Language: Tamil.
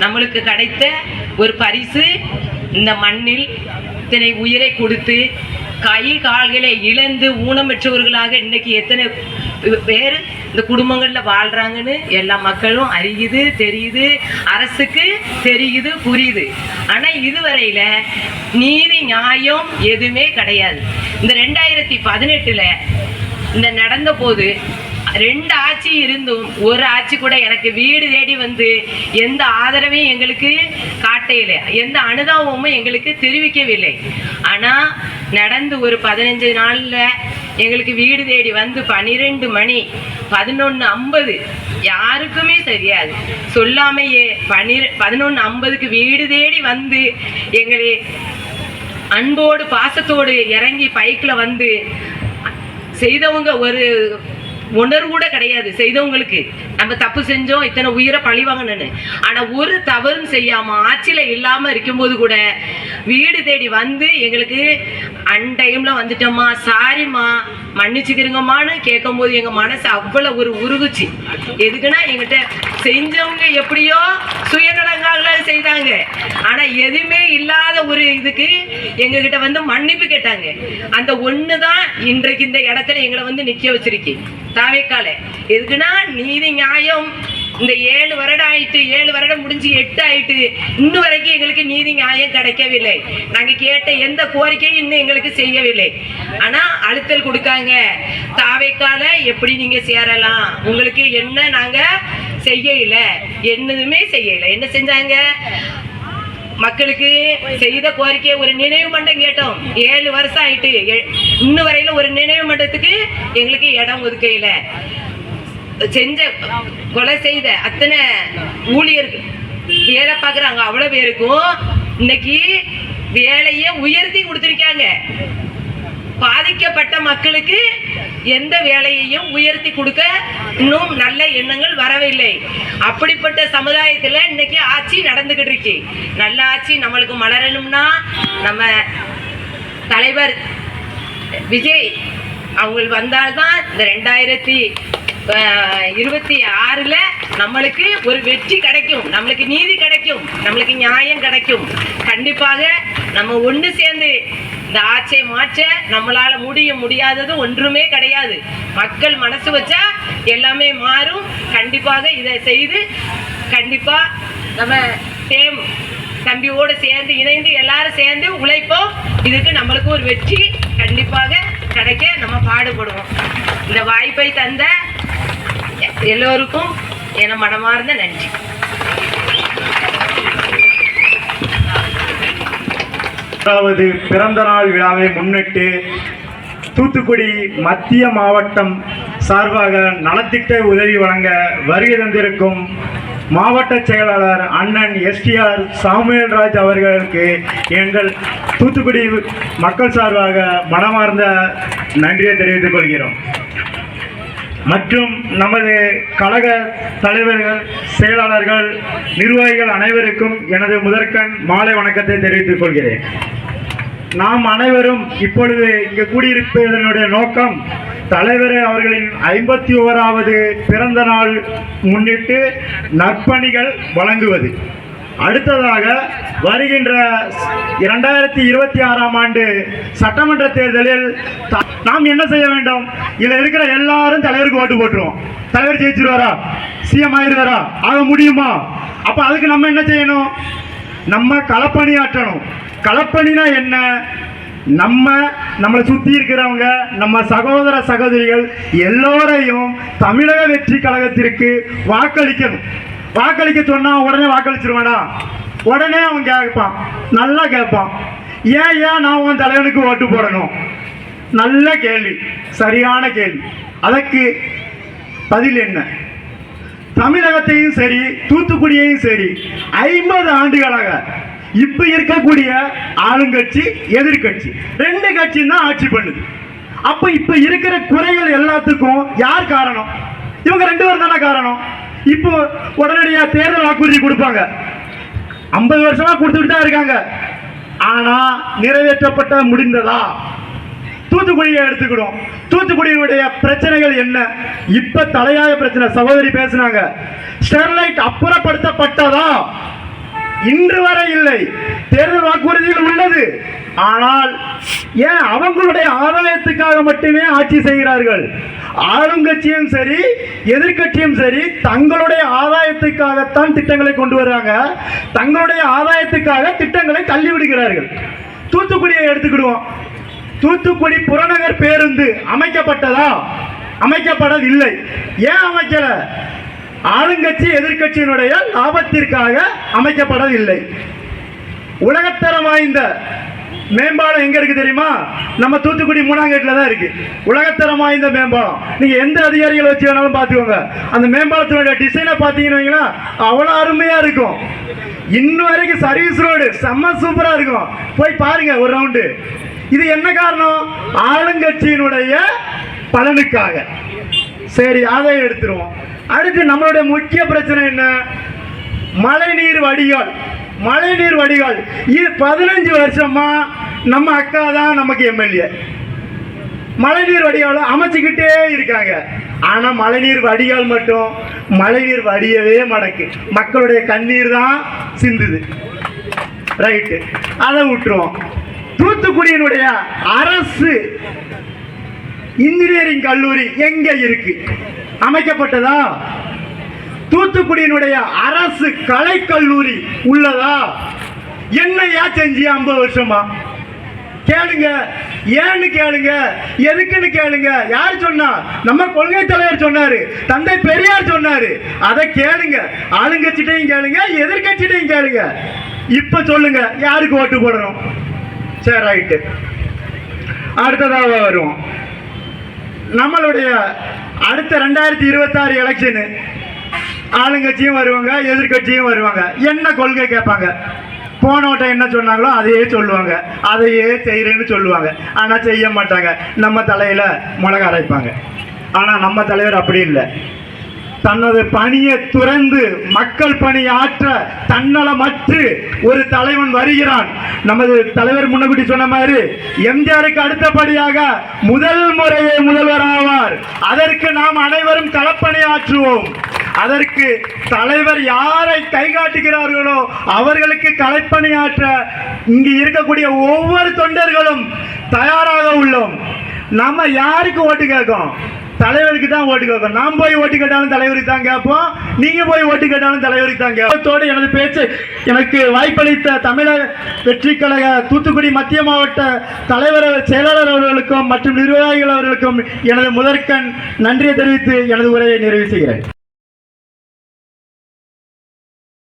நம்மளுக்கு கிடைத்த ஒரு பரிசு. இந்த மண்ணில் இத்தனை உயிரை கொடுத்து கை கால்களை இழந்து ஊனமற்றவர்களாக இன்னைக்கு எத்தனை பேர் இந்த குடும்பங்களில் வாழ்கிறாங்கன்னு எல்லா மக்களும் அறியுது, தெரியுது, அரசுக்கு தெரியுது, புரியுது. ஆனால் இதுவரையில் நீதி நியாயம் எதுவுமே கிடையாது. இந்த 2018 இந்த நடந்த போது 2 ஆட்சி இருந்தும் ஒரு ஆட்சி கூட எனக்கு வீடு தேடி வந்து எந்த ஆதரவையும் எங்களுக்கு காட்டையில்லை, எந்த அனுதாபமும் எங்களுக்கு தெரிவிக்கவில்லை. ஆனால் நடந்து ஒரு 15 நாளில் எங்களுக்கு வீடு தேடி வந்து 12 மணி 11:50 யாருக்குமே தெரியாது, சொல்லாமையே 11:50க்கு வீடு தேடி வந்து எங்களை அன்போடு பாசத்தோடு இறங்கி பைக்கில் வந்து செய்தவங்க ஒரு உணர்வு கூட கிடையாது. செய்தவங்களுக்கு நம்ம தப்பு செஞ்சோம், இத்தனை உயிரை பழி வாங்கணும்னு. ஆனால் ஒரு தவறும் செய்யாமல் ஆட்சியில் இல்லாமல் இருக்கும்போது கூட வீடு தேடி வந்து எங்களுக்கு அன்டைமில் வந்துட்டோம்மா, சாரிம்மா, மன்னிச்சுக்கிறங்கம்மான்னு கேட்கும்போது எங்கள் மனசு அவ்வளோ ஒரு உருகுச்சு. எதுக்குன்னா எங்கிட்ட செஞ்சவங்க எப்படியோ சுயநலங்காக செய்தாங்க, ஆனால் எதுவுமே இல்லாத ஒரு இதுக்கு எங்ககிட்ட வந்து மன்னிப்பு கேட்டாங்க. அந்த ஒன்று தான் இன்றைக்கு இந்த இடத்துல எங்களை வந்து நிற்க வச்சிருக்கு தாவேக்கால. எதுக்குன்னா நீதி நியாயம் இந்த 7 வருடம் ஆயிட்டு, 7 வருடம் முடிஞ்சு 8 ஆயிட்டு, இன்னும் வரைக்கும் எங்களுக்கு நீதி நியாயம் கிடைக்கவில்லை. நாங்கள் கேட்ட எந்த கோரிக்கையும் இன்னும் எங்களுக்கு செய்யவில்லை. ஆனால் அழுத்தல் கொடுக்காங்க, தாவேக்கால எப்படி நீங்கள் சேரலாம், உங்களுக்கு என்ன நாங்கள் செய்யலை, என்னதுமே செய்யலை. என்ன செஞ்சாங்க, மக்களுக்கு செய்த கோரிக்கை ஒரு நினைவு மண்டம் கேட்டோம். 7 வருஷம் ஆயிட்டு, இன்னும் வரையில ஒரு நினைவு மண்டத்துக்கு எங்களுக்கு இடம் ஒதுக்கையில. செஞ்ச கொலை செய்த அத்தனை ஊழியர்கள் வேலை பார்க்குறாங்க அவ்வளோ பேருக்கும் இன்னைக்கு வேலையை உயர்த்தி கொடுத்துருக்காங்க. பாதிக்கப்பட்ட மக்களுக்கு எந்த வேலையையும் உயர்த்தி கொடுக்க இன்னும் நல்ல எண்ணங்கள் வரவில்லை. அப்படிப்பட்ட சமுதாயத்தில் இன்னைக்கு ஆட்சி நடந்துகிட்டு இருக்கு. நல்ல ஆட்சி நம்மளுக்கு மலரணும்னா நம்ம தலைவர் விஜய் அவங்க வந்தால்தான் இந்த 2026 நம்மளுக்கு ஒரு வெற்றி கிடைக்கும், நம்மளுக்கு நீதி கிடைக்கும், நம்மளுக்கு நியாயம் கிடைக்கும். கண்டிப்பாக நம்ம ஒன்று சேர்ந்து இந்த ஆட்சியை மாற்ற நம்மளால முடியாதது ஒன்றுமே கிடையாது. மக்கள் மனசு வச்சா எல்லாமே மாறும். கண்டிப்பாக இதை செய்து கண்டிப்பா நம்ம தம்பியோடு சேர்ந்து இணைந்து எல்லாரும் சேர்ந்து உழைப்போம். இதுக்கு நம்மளுக்கு ஒரு வெற்றி கண்டிப்பாக கிடைக்க நம்ம பாடுபடுவோம். இந்த வாய்ப்பை தந்த எல்லோருக்கும் என மனமார்ந்த நன்றி. பிறந்த நாள் விழாவை முன்னிட்டு தூத்துக்குடி மத்திய மாவட்டம் சார்பாக நலத்திட்ட உதவி வழங்க வருகை தந்திருக்கும் மாவட்ட செயலாளர் அண்ணன் STR சாமுவேல்ராஜ் அவர்களுக்கு எங்கள் தூத்துக்குடி மக்கள் சார்பாக மனமார்ந்த நன்றியை தெரிவித்துக் கொள்கிறோம். மற்றும் நமது கழக தலைவர்கள், செயலாளர்கள், நிர்வாகிகள் அனைவருக்கும் எனது முதற்கண் மாலை வணக்கத்தை தெரிவித்துக் கொள்கிறேன். நாம் அனைவரும் இப்பொழுது இங்கு கூடியிருப்பதனுடைய நோக்கம் தலைவர் அவர்களின் 51வது பிறந்த நாள் முன்னிட்டு நற்பணிகள் வழங்குவது. அடுத்ததாக வருகின்ற 2026ஆம் ஆண்டு சட்டமன்ற தேர்தலில் நாம் என்ன செய்ய வேண்டும்? இதில் இருக்கிற எல்லாரும் தலைவருக்கு ஓட்டு போட்டுருவோம். தலைவர் ஜெயிச்சிருவாரா, CM ஆயிடுவாரா, ஆக முடியுமா? அப்போ அதுக்கு நம்ம என்ன செய்யணும்? நம்ம களப்பணி ஆற்றணும். களப்பணினா என்ன? நம்மளை சுற்றி இருக்கிறவங்க, நம்ம சகோதர சகோதரிகள் எல்லோரையும் தமிழக வெற்றி கழகத்திற்கு வாக்களிக்கணும். வாக்களிக்க சொன்னா உடனே வாக்களிச்சிருவானா? உடனே அவன் கேட்பான், நல்லா கேட்பான், ஏன் நான் உன் தலைவனுக்கு ஓட்டு போடணும்? நல்ல கேள்வி, சரியான கேள்வி. அதற்கு பதில் என்ன? தமிழகத்தையும் சரி தூத்துக்குடியையும் சரி 50 ஆண்டுகளாக இப்ப இருக்கக்கூடிய ஆளுங்கட்சி எதிர்கட்சி 2 கட்சி தான் ஆட்சி பண்ணுது. அப்ப இப்ப இருக்கிற குறைகள் எல்லாத்துக்கும் யார் காரணம்? இவங்க 2 பேர் தானே காரணம். இப்போ உடனடியா தேர்தல் வாக்குறுதி கொடுப்பாங்க, 50 வருஷமா கொடுத்துட்டு தான் இருக்காங்க. ஆனா நிறைவேற்றப்பட்ட முடிந்ததா? தூத்துக்குடியை எடுத்துக்கிடும். தூத்துக்குடியினுடைய பிரச்சனைகள் என்ன? இப்ப தலையாய பிரச்சனை. சகோதரி பேசினாங்க, ஸ்டெர்லைட் அப்புறப்படுத்தப்பட்டதா? இன்று வரை இல்லை. தேர்தல் வாக்குறுதிகள் உள்ளது. ஆனால் ஏன் அவங்களுடைய ஆதாயத்துக்காக மட்டுமே ஆட்சி செய்கிறார்கள்? ஆளுங்கட்சியும் சரி எதிர்க்கட்சியும் சரி தங்களுடைய ஆதாயத்துக்காகத்தான் திட்டங்களை கொண்டு வர்றாங்க. தங்களுடைய ஆதாயத்துக்காக திட்டங்களை தள்ளி விடுகிறார்கள். தூத்துக்குடியை எடுத்துக்கிடுவோம். தூத்துக்குடி புறநகர் பேருந்து அமைக்கப்பட்டதா? அமைக்கப்படவில்லை. ஏன் அமைக்கல? ஆளுங்கட்சி எதிர்க்கட்சியினுடைய லாபத்திற்காக அமைக்கப்படவில்லை. உலகத்தரம் வாய்ந்த மேம்பாலம் எங்க இருக்கு தெரியுமா? நம்ம தூத்துக்குடி மூணாங்கேட்ல தான் இருக்கு. உலகத்தரம் வாய்ந்த மேம்பாலம். நீங்க எந்த அதிகாரிகளை வச்சு வேணாலும் பார்த்துக்கோங்க. அந்த மேம்பாலத்தினுடைய டிசைனை பார்த்தீங்கன்னா அவ்வளோ அருமையா இருக்கும். இன்னும் வரைக்கும் சர்வீஸ் ரோடு செம்ம சூப்பரா இருக்கும். போய் பாருங்க ஒரு ரவுண்டு. இது என்ன காரணம்? ஆளுங்கட்சியினுடைய பலனுக்காக. சரி, அதை எடுத்துருவோம். அடுத்து நம்மளுடைய முக்கிய பிரச்சனை என்ன? மழைநீர் வடிகால். மழைநீர் வடிகால் 15 வருஷமா நம்ம அக்கா தான் நமக்கு எம்எல்ஏ. மழைநீர் வடிகால் அமைச்சுக்கிட்டே இருக்காங்க. ஆனா மழைநீர் வடிகால் மட்டும் மழைநீர் வடியவே மடக்கு. மக்களுடைய கண்ணீர் தான் சிந்துது. ரைட்டு, அதை விட்டுருவோம். தூத்துக்குடியினுடைய அரசு இன்ஜினியரிங் கல்லூரி எங்க இருக்கு? அமைக்கப்பட்டதா? தூத்துக்குடியினுடைய அரசு கலைக்கல்லூரி உள்ளதா? என்னையா செஞ்சு 50 வருஷமா? கேளுங்க. ஏன்னு கேளுங்க, எதுக்குன்னு கேளுங்க. யார் சொன்னா? நம்ம கொள்கை தலைவர் சொன்னாரு, தந்தை பெரியார் சொன்னாரு. அதை கேளுங்க. ஆளுங்கட்சிட்டையும் கேளுங்க, எதிர்கட்சிட்டையும் கேளுங்க. இப்ப சொல்லுங்க, யாருக்கு ஓட்டு போடணும்? சரி, ரைட்டு. அடுத்ததாக வருவோம். நம்மளுடைய அடுத்த 2026 எலெக்ஷனு. ஆளுங்கட்சியும் வருவாங்க, எதிர்கட்சியும் வருவாங்க. என்ன கொள்கை கேட்பாங்க? போன வட்டம் என்ன சொன்னாங்களோ அதையே சொல்லுவாங்க, அதையே செய்யறேன்னு சொல்லுவாங்க. ஆனா செய்ய மாட்டாங்க. நம்ம தலையில மிளகா அரைப்பாங்க. ஆனா நம்ம தலைவர் அப்படி இல்லை. தனது பணியை துறந்து மக்கள் பணி ஆற்ற தன்னலமற்று ஒரு தலைவன் வருகிறான். நமது தலைவர் முன்னகுட்டி சொன்ன மாதிரி எம்ஜிஆருக்கு அடுத்தபடியாக முதல் முறையே முதல்வர் ஆவார். அதற்கு நாம் அனைவரும் களப்பணி ஆற்றுவோம். அதற்கு தலைவர் யாரை கை காட்டுகிறார்களோ அவர்களுக்கு களப்பணியாற்ற இங்கு இருக்கக்கூடிய ஒவ்வொரு தொண்டர்களும் தயாராக உள்ளோம். நம்ம யாருக்கு ஓட்டு கேட்கும்? தலைவருக்கு தான் ஓட்டு கேட்கும். நாம் போய் ஓட்டு கேட்டாலும் தலைவருக்கு தான் கேட்போம். நீங்க போய் ஓட்டு கேட்டாலும் தலைவருக்கு தான் கேட்போம். எனது பேச்சு எனக்கு வாய்ப்பளித்த தமிழக வெற்றி கழக தூத்துக்குடி மத்திய மாவட்ட தலைவர் செயலாளர் அவர்களுக்கும் மற்றும் நிர்வாகிகள் அவர்களுக்கும் எனது முதற்கண் நன்றியை தெரிவித்து எனது உரையை நிறைவு செய்கிறேன்.